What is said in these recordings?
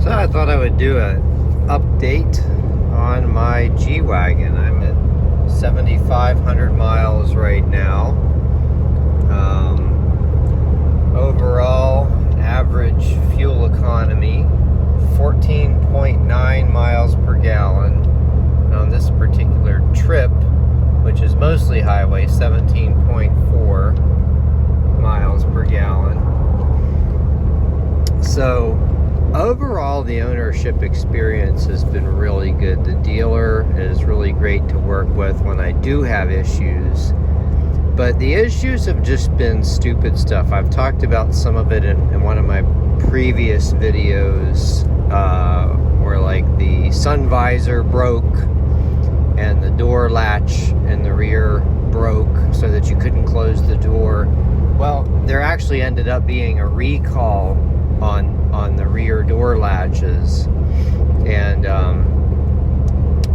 So I thought I would do an update on my G-Wagon. I'm at 7,500 miles right now. Overall average fuel economy 14.9 miles per gallon. And on this particular trip, which is mostly highway, 17.4 miles per gallon. So overall, the ownership experience has been really good. The dealer is really great to work with when I do have issues. But the issues have just been stupid stuff. I've talked about some of it in one of my previous videos, where like the sun visor broke and the door latch in the rear broke so that you couldn't close the door. Well, there actually ended up being a recall on the rear door latches, and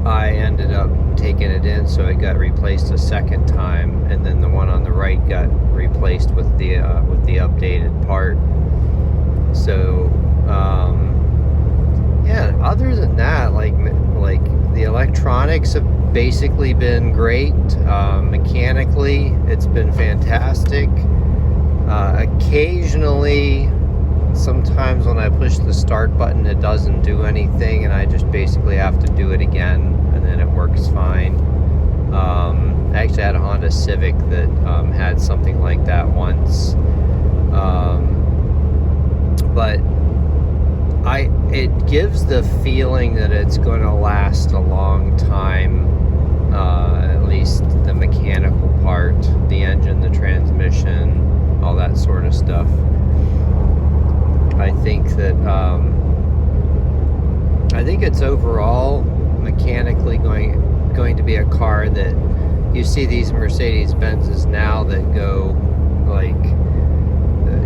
I ended up taking it in, so it got replaced a second time, and then the one on the right got replaced with the updated part. So yeah, other than that, like the electronics have basically been great. Mechanically, it's been fantastic. Occasionally, sometimes when I push the start button, it doesn't do anything, and I just basically have to do it again, and then it works fine. I actually had a Honda Civic that had something like that once. But it gives the feeling that it's going to last a long time, at least the mechanical part, the engine, the transmission, all that sort of stuff. I think that I think it's overall mechanically going to be a car that you see these Mercedes Benzes now that go like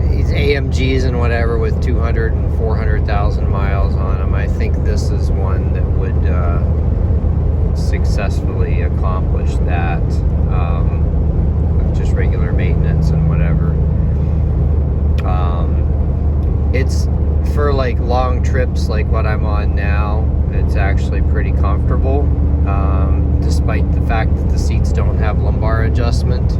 these AMGs and whatever with 200 and 400,000 miles on them. I think this is one that would successfully accomplish that with just regular maintenance and whatever. It's for like long trips like what I'm on now, it's actually pretty comfortable, despite the fact that the seats don't have lumbar adjustment.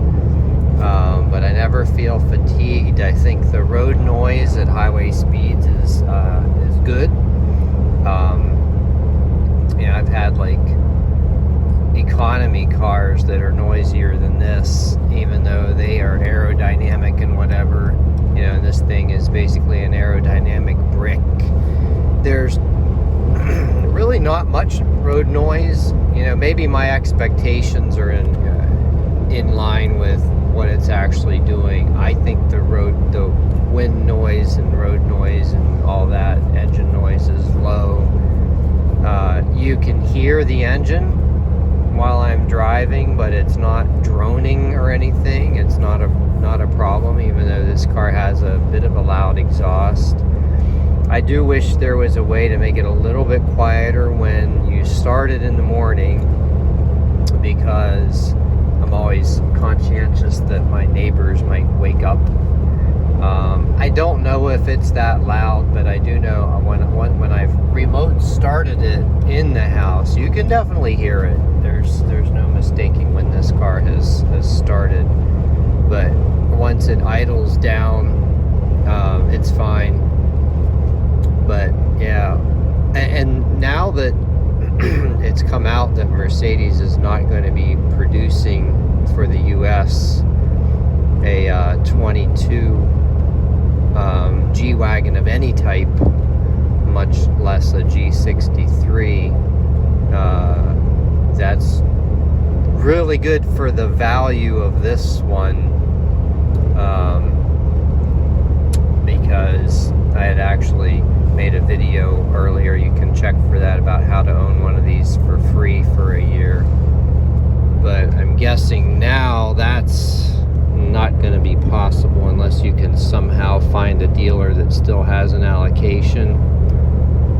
But I never feel fatigued. I think the road noise at highway speeds is good. Yeah, I've had like economy cars that are noisier than this, even though they are aerodynamic and whatever. You know, this thing is basically an aerodynamic brick. There's really not much road noise. You know, maybe my expectations are in line with what it's actually doing. I think the wind noise and road noise and all that engine noise is low. You can hear the engine while I'm driving, but it's not droning or anything. It's not a problem, even though this car has a bit of a loud exhaust. I do wish there was a way to make it a little bit quieter when you start it in the morning, because I'm always conscientious that my neighbors might wake up. I don't know if it's that loud, but I do know when I've remote started it in the house, you can definitely hear it. There's no mistaking when this car has started. But once it idles down, it's fine. But yeah, and now that it's come out that Mercedes is not going to be producing for the US a 22 G-Wagon of any type, much less a G63, that's really good for the value of this one, because I had actually made a video earlier, you can check for that, about how to own one of these for free for a year. But I'm guessing now that's not going to be possible unless you can somehow find a dealer that still has an allocation.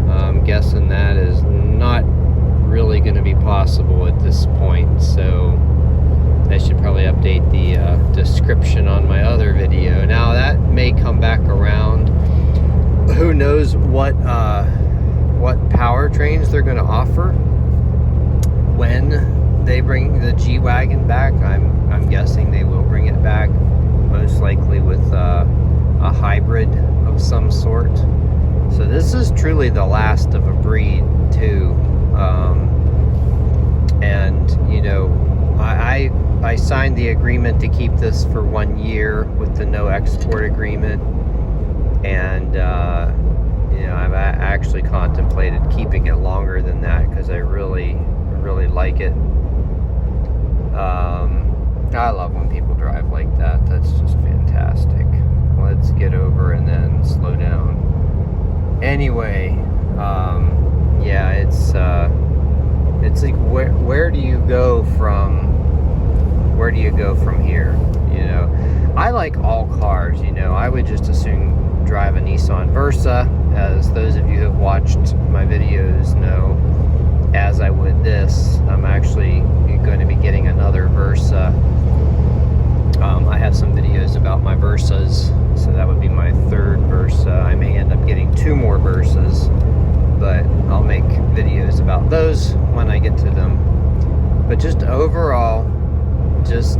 I'm guessing that is not really going to be possible at this point, so I should probably update the description on my other video. Now that may come back around. Who knows what what powertrains they're going to offer when they bring the G-Wagon back. I'm guessing they will bring it back, most likely with a hybrid of some sort. So this is truly the last of a breed too. And you know, I signed the agreement to keep this for 1 year with the no export agreement, and you know, I've actually contemplated keeping it longer than that because I really like it. I love when people drive like that. That's just fantastic. Let's get over and then slow down. Anyway, yeah, it's like where do you go from here? You know, I like all cars. You know, I would just as soon drive a Nissan Versa, as those of you who have watched my videos know, as I would this. I'm actually going to be getting another Versa. I have some videos about my Versas, so that would be my third Versa. I may end up getting 2 more Versas, but I'll make videos about those when I get to them. But just overall, just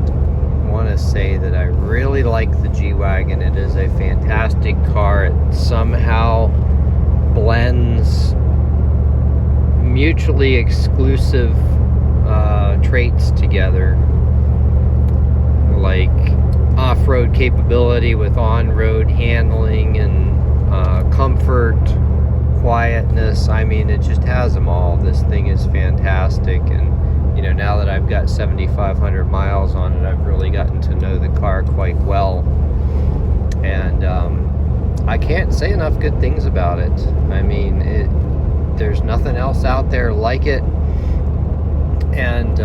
want to say that I really like the G-Wagon. It is a fantastic car. It somehow blends mutually exclusive traits together, like off-road capability with on-road handling and comfort, quietness. I mean, it just has them all. This thing is fantastic, and you know, now that I've got 7,500 miles on it, I've really gotten to know the car quite well, and I can't say enough good things about it. I mean, there's nothing else out there like it. And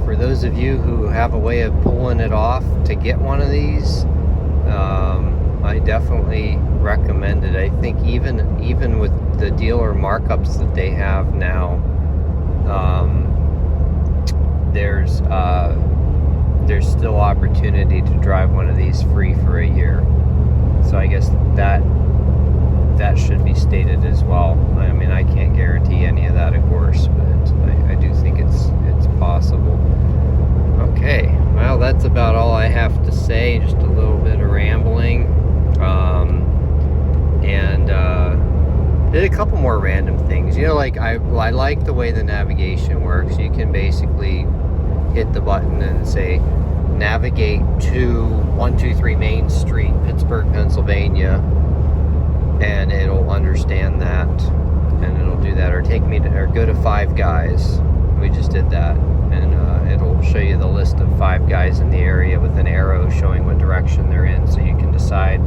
for those of you who have a way of pulling it off to get one of these, I definitely recommend it. I think even with the dealer markups that they have now, there's still opportunity to drive one of these free for a year. So I guess that should be stated as well. I mean, I can't guarantee any of that, of course, but I do think it's possible. Okay, well, that's about all I have to say. Just a little bit of rambling, and did a couple more random things. You know, like I like the way the navigation works. You can basically hit the button and say navigate to 123 Main Street, Pittsburgh, Pennsylvania, and it'll understand that, and it'll do that. Or take me to, or go to Five Guys. We just did that, and it'll show you the list of 5 guys in the area with an arrow showing what direction they're in, so you can decide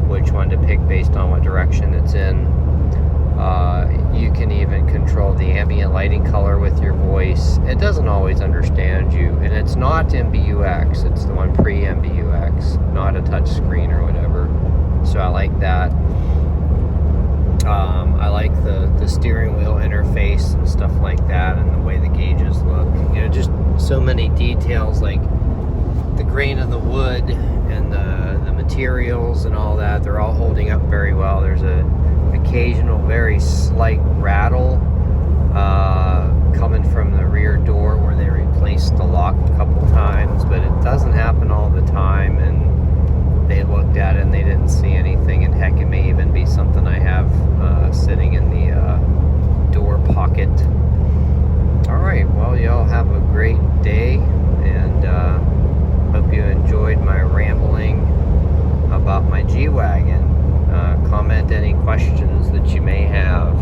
which one to pick based on what direction it's in. You can even control the ambient lighting color with your voice. It doesn't always understand you, and it's not MBUX. It's the one pre-MBUX, not a touch screen or whatever. So I like that. I like the steering wheel interface and stuff like that, and the way the gauges look. You know, just so many details, like the grain of the wood and the materials and all that. They're all holding up very well. There's a occasional very slight rattle coming from the rear door where they replaced the lock a couple times, but it doesn't happen all the time, and they looked at it and they didn't see anything, and heck, it may even be something I have sitting in the door pocket. Alright, well, y'all have a great day, and hope you enjoyed my rambling about my G-Wagon. Comment any questions that you may have.